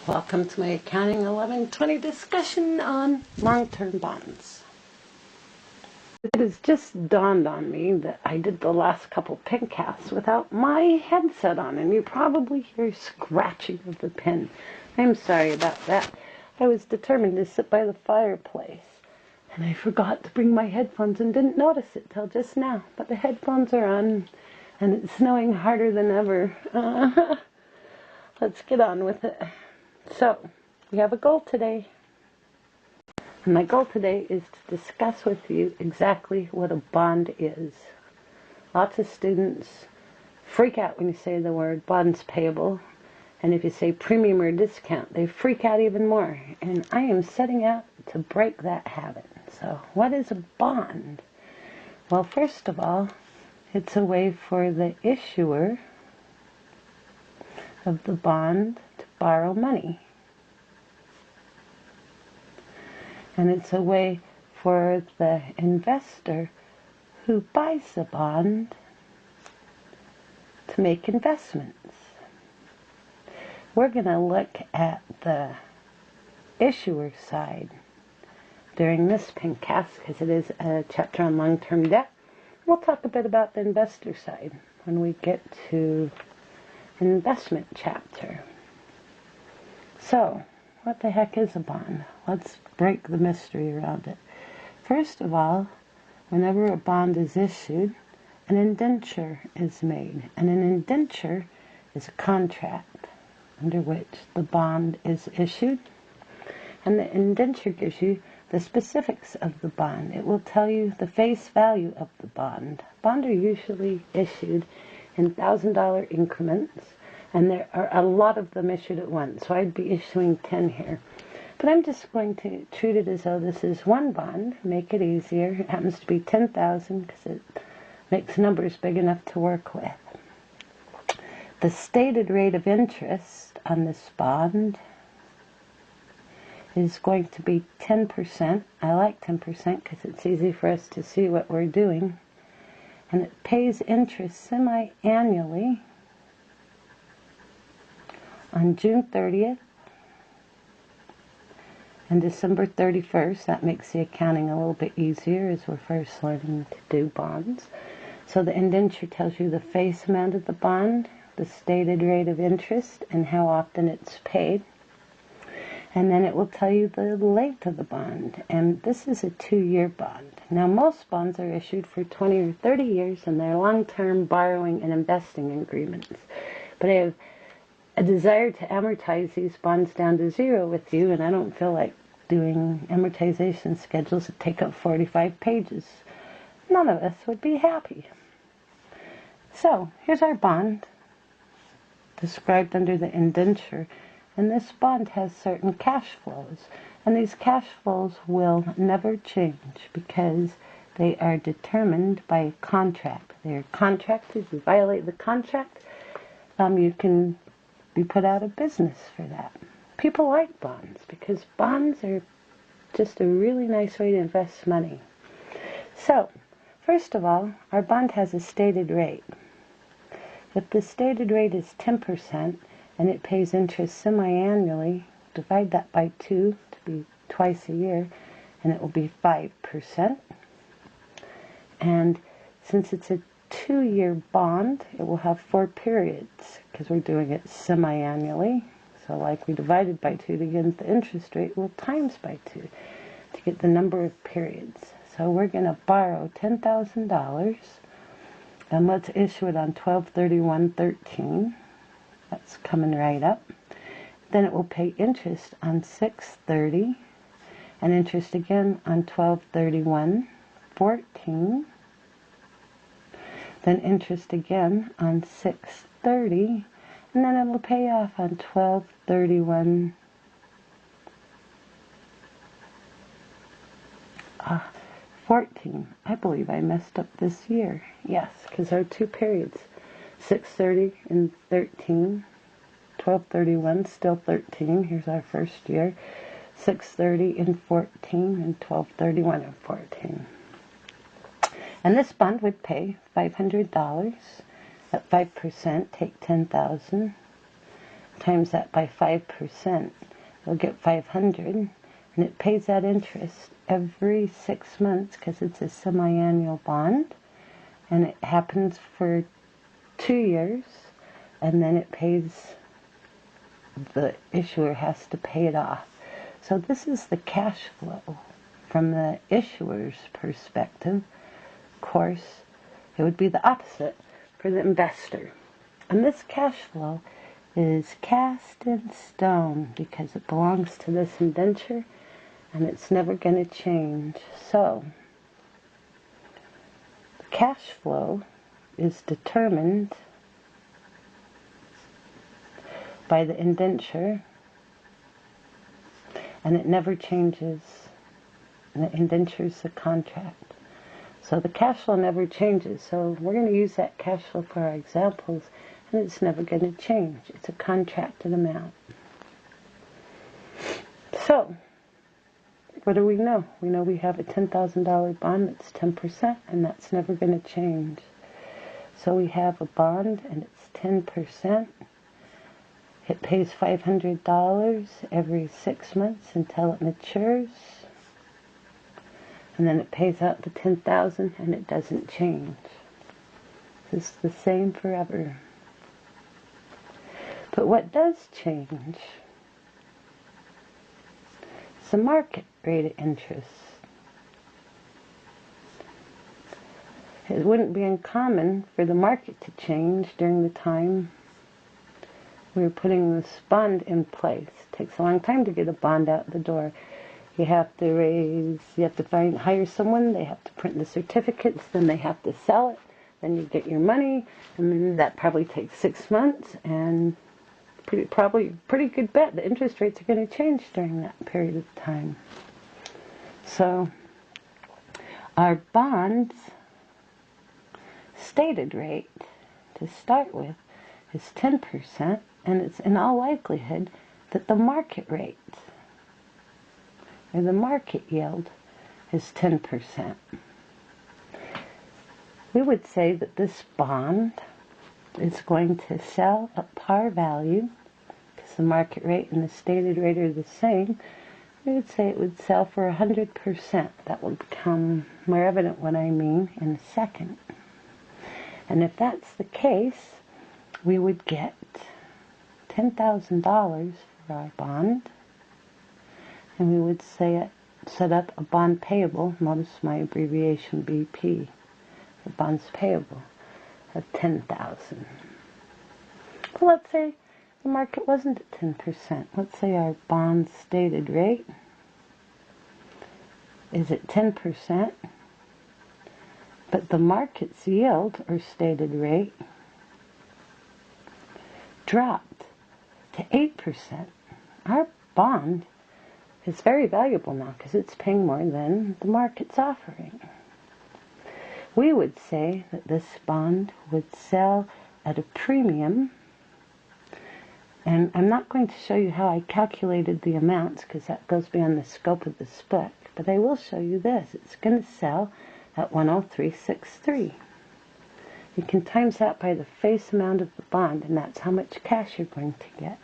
Welcome to my Accounting 1120 discussion on long-term bonds. It has just dawned on me that I did the last couple pencasts without my headset on, and you probably hear scratching of the pen. I'm sorry about that. I was determined to sit by the fireplace, and I forgot to bring my headphones and didn't notice it till just now. But the headphones are on, and it's snowing harder than ever. Let's get on with it. So, we have a goal today. And my goal today is to discuss with you exactly what a bond is. Lots of students freak out when you say the word bonds payable. And if you say premium or discount, they freak out even more. And I am setting out to break that habit. So, what is a bond? Well, first of all, it's a way for the issuer of the bond to borrow money. And it's a way for the investor who buys the bond to make investments. We're going to look at the issuer side during this pencast because it is a chapter on long-term debt. We'll talk a bit about the investor side when we get to investment chapter. So, what the heck is a bond? Let's break the mystery around it. First of all, whenever a bond is issued, an indenture is made. And an indenture is a contract under which the bond is issued. And the indenture gives you the specifics of the bond. It will tell you the face value of the bond. Bonds are usually issued in $1,000 increments, and there are a lot of them issued at once. So I'd be issuing 10 here. But I'm just going to treat it as though this is one bond, make it easier. It happens to be 10,000 because it makes numbers big enough to work with. The stated rate of interest on this bond is going to be 10%. I like 10% because it's easy for us to see what we're doing. And it pays interest semi-annually on June 30th and December 31st. That makes the accounting a little bit easier as we're first learning to do bonds. So the indenture tells you the face amount of the bond, the stated rate of interest, and how often it's paid. And then it will tell you the length of the bond. And this is a 2-year bond. Now, most bonds are issued for 20 or 30 years, and they're long-term borrowing and investing agreements. But I have a desire to amortize these bonds down to 0 with you, and I don't feel like doing amortization schedules that take up 45 pages. None of us would be happy. So, here's our bond, described under the indenture. And this bond has certain cash flows. And these cash flows will never change because they are determined by a contract. They are contracted. If you violate the contract, you can be put out of business for that. People like bonds because bonds are just a really nice way to invest money. So, first of all, our bond has a stated rate. If the stated rate is 10%, and it pays interest semi-annually, divide that by 2 to be twice a year, and it will be 5%. And since it's a 2-year bond, it will have 4 periods, because we're doing it semi-annually. So like we divided by 2 to get the interest rate, we'll times by 2 to get the number of periods. So we're going to borrow $10,000, and let's issue it on 12/31/13. That's coming right up. Then it will pay interest on 6/30 and interest again on 12/31/14. Then interest again on 6/30, and then it will pay off on 12/31/14. I believe I messed up this year. Yes, because there are 2 periods. 6/30 and 13, 12/31, still 13. Here's our first year. 6/30 and 14, and 12/31 and 14. And this bond would pay $500 at 5%, take $10,000. times that by 5%, you'll get 500, and it pays that interest every 6 months because it's a semi-annual bond, and it happens for 2 years, and then it pays, the issuer has to pay it off. So this is the cash flow from the issuer's perspective. Of course, it would be the opposite for the investor. And this cash flow is cast in stone because it belongs to this indenture and it's never going to change. So, the cash flow is determined by the indenture, and it never changes. The indenture is the contract. So the cash flow never changes. So we're going to use that cash flow for our examples, and it's never going to change. It's a contracted amount. So, what do we know? We know we have a $10,000 bond that's 10%, and that's never going to change. So we have a bond, and it's 10%. It pays $500 every 6 months until it matures. And then it pays out the $10,000, and it doesn't change. It's the same forever. But what does change is the market rate of interest. It wouldn't be uncommon for the market to change during the time we were putting this bond in place. It takes a long time to get a bond out the door. You have to hire someone, they have to print the certificates, then they have to sell it, then you get your money, and then that probably takes 6 months, and pretty good bet the interest rates are going to change during that period of time. So, our bond's stated rate to start with is 10%, and it's in all likelihood that the market rate, or the market yield, is 10%. We would say that this bond is going to sell at par value, because the market rate and the stated rate are the same. We would say it would sell for 100%. That will become more evident what I mean in a second. And if that's the case, we would get $10,000 for our bond, and we would set up a bond payable, notice my abbreviation BP, for bonds payable, of $10,000. Well, let's say the market wasn't at 10%. Let's say our bond stated rate is at 10%, but the market's yield, or stated rate, dropped to 8%. Our bond is very valuable now because it's paying more than the market's offering. We would say that this bond would sell at a premium, and I'm not going to show you how I calculated the amounts because that goes beyond the scope of this book, but I will show you this. It's going to sell at 103.63. You can times that by the face amount of the bond, and that's how much cash you're going to get.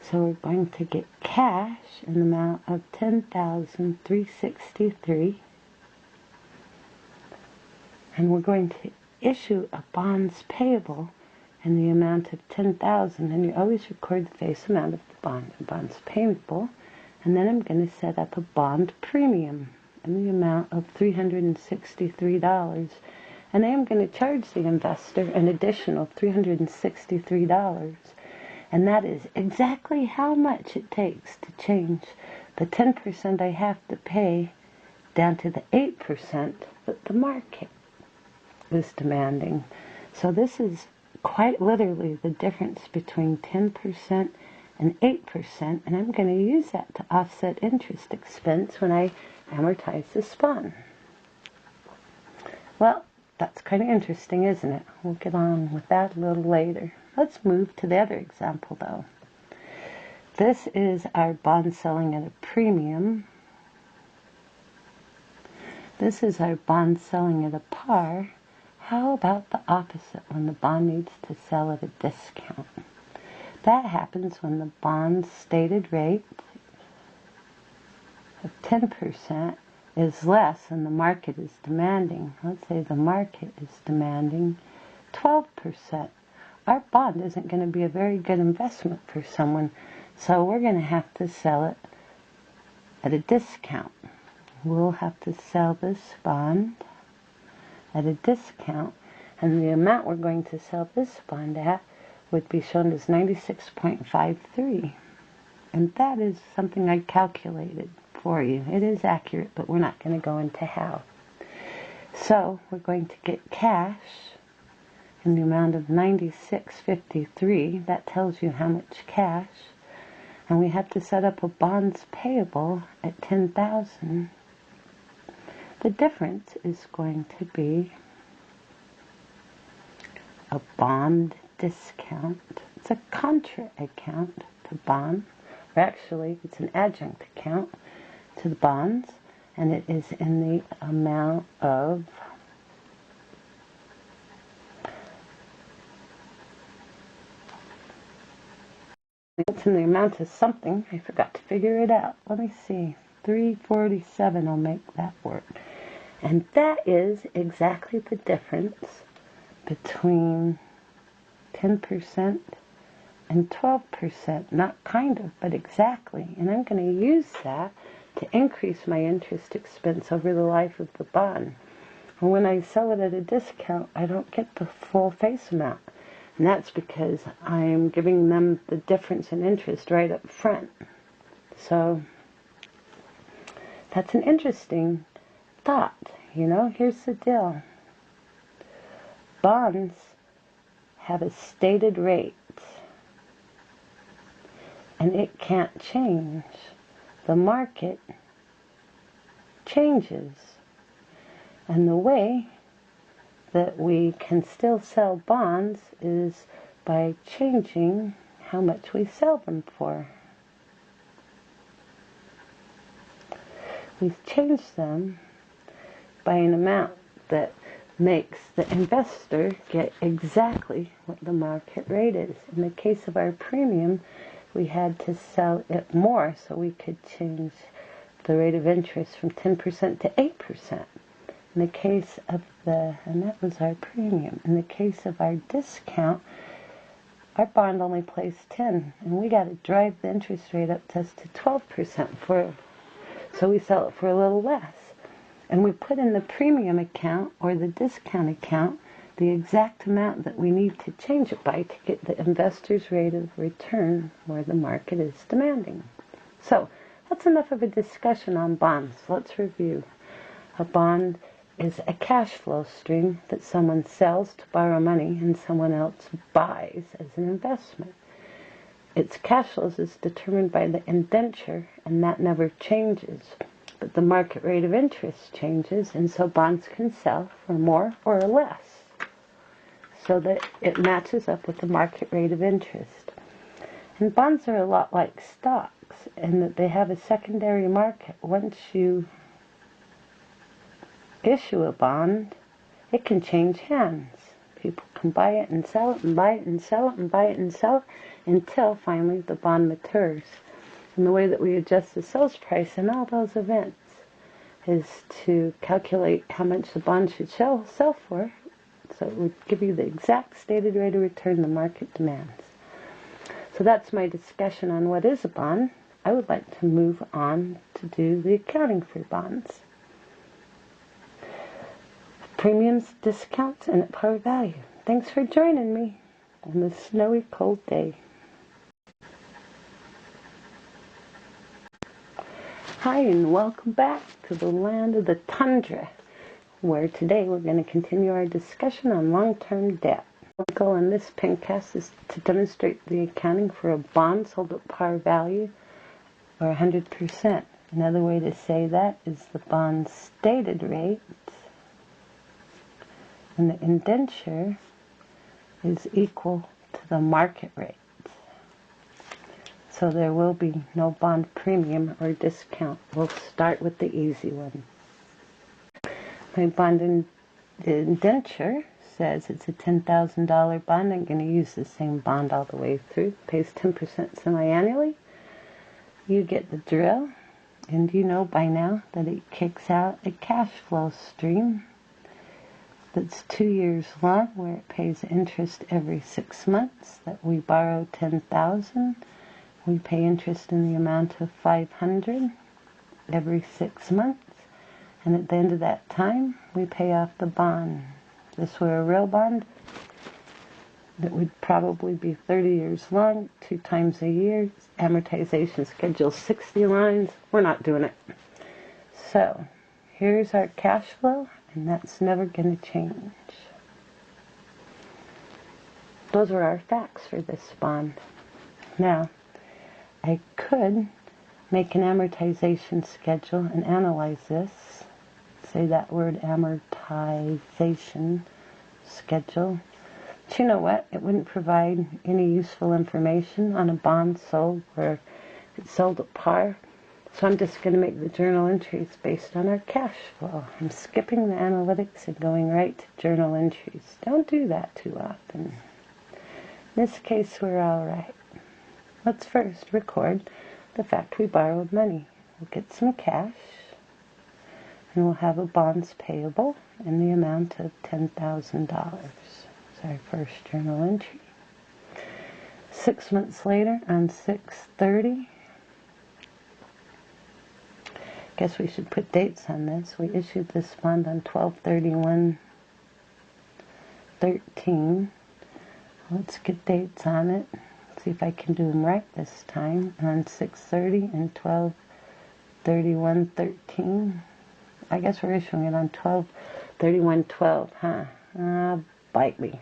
So we're going to get cash in the amount of $10,363, and we're going to issue a bonds payable in the amount of $10,000, and you always record the face amount of the bond and bonds payable, and then I'm going to set up a bond premium in the amount of $363. And I am going to charge the investor an additional $363. And that is exactly how much it takes to change the 10% I have to pay down to the 8% that the market is demanding. So this is quite literally the difference between 10% and 8%. And I'm going to use that to offset interest expense when I amortize this bond. Well, that's kind of interesting, isn't it? We'll get on with that a little later. Let's move to the other example, though. This is our bond selling at a premium. This is our bond selling at a par. How about the opposite, when the bond needs to sell at a discount? That happens when the bond's stated rate of 10% is less than the market is demanding. Let's say the market is demanding 12%. Our bond isn't going to be a very good investment for someone, so we're going to have to sell it at a discount. We'll have to sell this bond at a discount, and the amount we're going to sell this bond at would be shown as 96.53. And that is something I calculated for you. It is accurate, but we're not going to go into how. So we're going to get cash in the amount of 96.53. That tells you how much cash. And we have to set up a bonds payable at 10,000. The difference is going to be a bond discount. It's a contra account to bond, or actually it's an adjunct account to the bonds, and it is in the amount of something. I forgot to figure it out. Let me see. 347 will make that work. And that is exactly the difference between 10% and 12%. Not kind of, but exactly. And I'm going to use that to increase my interest expense over the life of the bond. And when I sell it at a discount, I don't get the full face amount. And that's because I'm giving them the difference in interest right up front. So that's an interesting thought. Here's the deal. Bonds have a stated rate, and it can't change. The market changes. And the way that we can still sell bonds is by changing how much we sell them for. We change them by an amount that makes the investor get exactly what the market rate is. In the case of our premium, we had to sell it more so we could change the rate of interest from 10% to 8%. In the case of and that was our premium. In the case of our discount, our bond only pays 10, and we got to drive the interest rate up to 12% so we sell it for a little less. And we put in the premium account or the discount account the exact amount that we need to change it by to get the investor's rate of return where the market is demanding. So that's enough of a discussion on bonds. Let's review. A bond is a cash flow stream that someone sells to borrow money and someone else buys as an investment. Its cash flows is determined by the indenture, and that never changes. But the market rate of interest changes, and so bonds can sell for more or less so that it matches up with the market rate of interest. And bonds are a lot like stocks in that they have a secondary market. Once you issue a bond, it can change hands. People can buy it and sell it and buy it and sell it and buy it and sell it until finally the bond matures. And the way that we adjust the sales price in all those events is to calculate how much the bond should sell for, so it would give you the exact stated rate of return the market demands. So that's my discussion on what is a bond. I would like to move on to do the accounting for bonds. Premiums, discounts, and at par value. Thanks for joining me on this snowy, cold day. Hi, and welcome back to the land of the tundra, where today we're going to continue our discussion on long-term debt. Our goal in this pencast is to demonstrate the accounting for a bond sold at par value, or 100%. Another way to say that is the bond's stated rate, and the indenture is equal to the market rate. So there will be no bond premium or discount. We'll start with the easy one. My bond indenture says it's a $10,000 bond, I'm going to use the same bond all the way through. Pays 10% semi-annually. You get the drill, and you know by now that it kicks out a cash flow stream that's 2 years long, where it pays interest every 6 months. That we borrow $10,000, we pay interest in the amount of $500 every 6 months, and at the end of that time, we pay off the bond. If this were a real bond, that would probably be 30 years long, 2 times a year, amortization schedule 60 lines. We're not doing it. So, here's our cash flow, and that's never going to change. Those are our facts for this bond. Now, I could make an amortization schedule and analyze this. Say that word, amortization schedule. But you know what? It wouldn't provide any useful information on a bond sold where it's sold at par. So I'm just going to make the journal entries based on our cash flow. I'm skipping the analytics and going right to journal entries. Don't do that too often. In this case, we're all right. Let's first record the fact we borrowed money. We'll get some cash, and we'll have a bonds payable in the amount of $10,000. That's our first journal entry. 6 months later, on 6/30, guess we should put dates on this. We issued this bond on 12/31/13. Let's get dates on it. See if I can do them right this time. On 6/30 and 12/31/13. I guess we're issuing it on 12/31/12, huh? Bite me.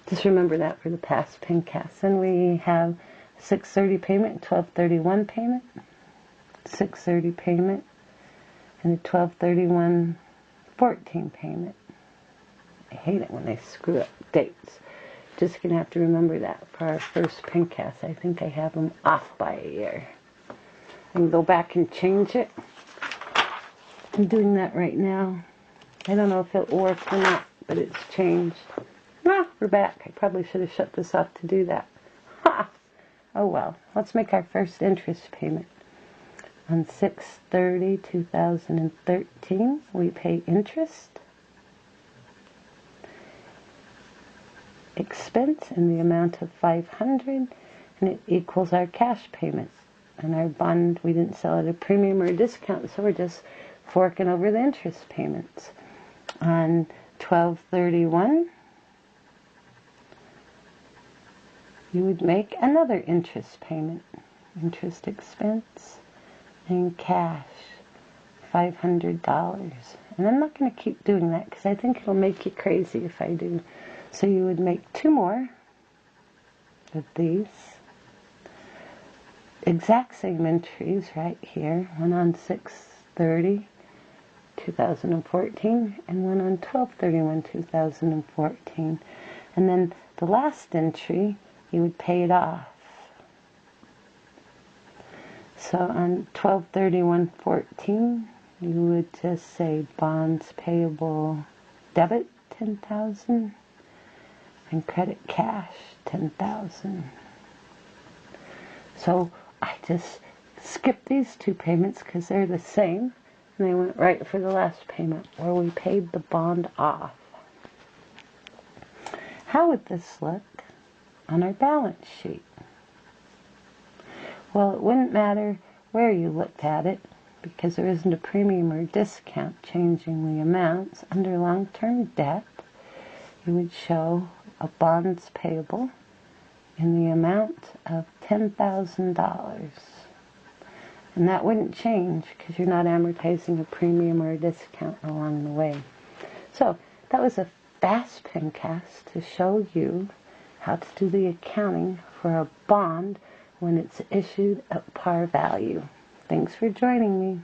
Just remember that for the past pincasts. And we have 6/30 payment and 12/31 payment. 6/30 payment and a 12/31/14 payment. I hate it when they screw up dates. Just going to have to remember that for our first pincast. I think I have them off by a year. I can go back and change it. I'm doing that right now. I don't know if it'll work or not, but it's changed. We're back. I probably should have shut this off to do that. Ha! Oh well. Let's make our first interest payment. On 6/30/2013, we pay interest expense in the amount of $500, and it equals our cash payment. And our bond, we didn't sell at a premium or a discount, so we're just forking over the interest payments. On 12/31, you would make another interest payment, interest expense and cash, $500. And I'm not going to keep doing that because I think it'll make you crazy if I do. So you would make 2 more of these. Exact same entries right here. One on 6/30/2014 and one on 12/31/2014. And then the last entry, you would pay it off. So on 12/31/14, you would just say bonds payable debit 10,000 and credit cash 10,000. So I just skipped these 2 payments because they're the same, and I went right for the last payment where we paid the bond off. How would this look on our balance sheet? Well, it wouldn't matter where you looked at it because there isn't a premium or discount changing the amounts. Under long-term debt, you would show a bonds payable in the amount of $10,000. And that wouldn't change because you're not amortizing a premium or a discount along the way. So that was a fast pincast to show you how to do the accounting for a bond when it's issued at par value. Thanks for joining me.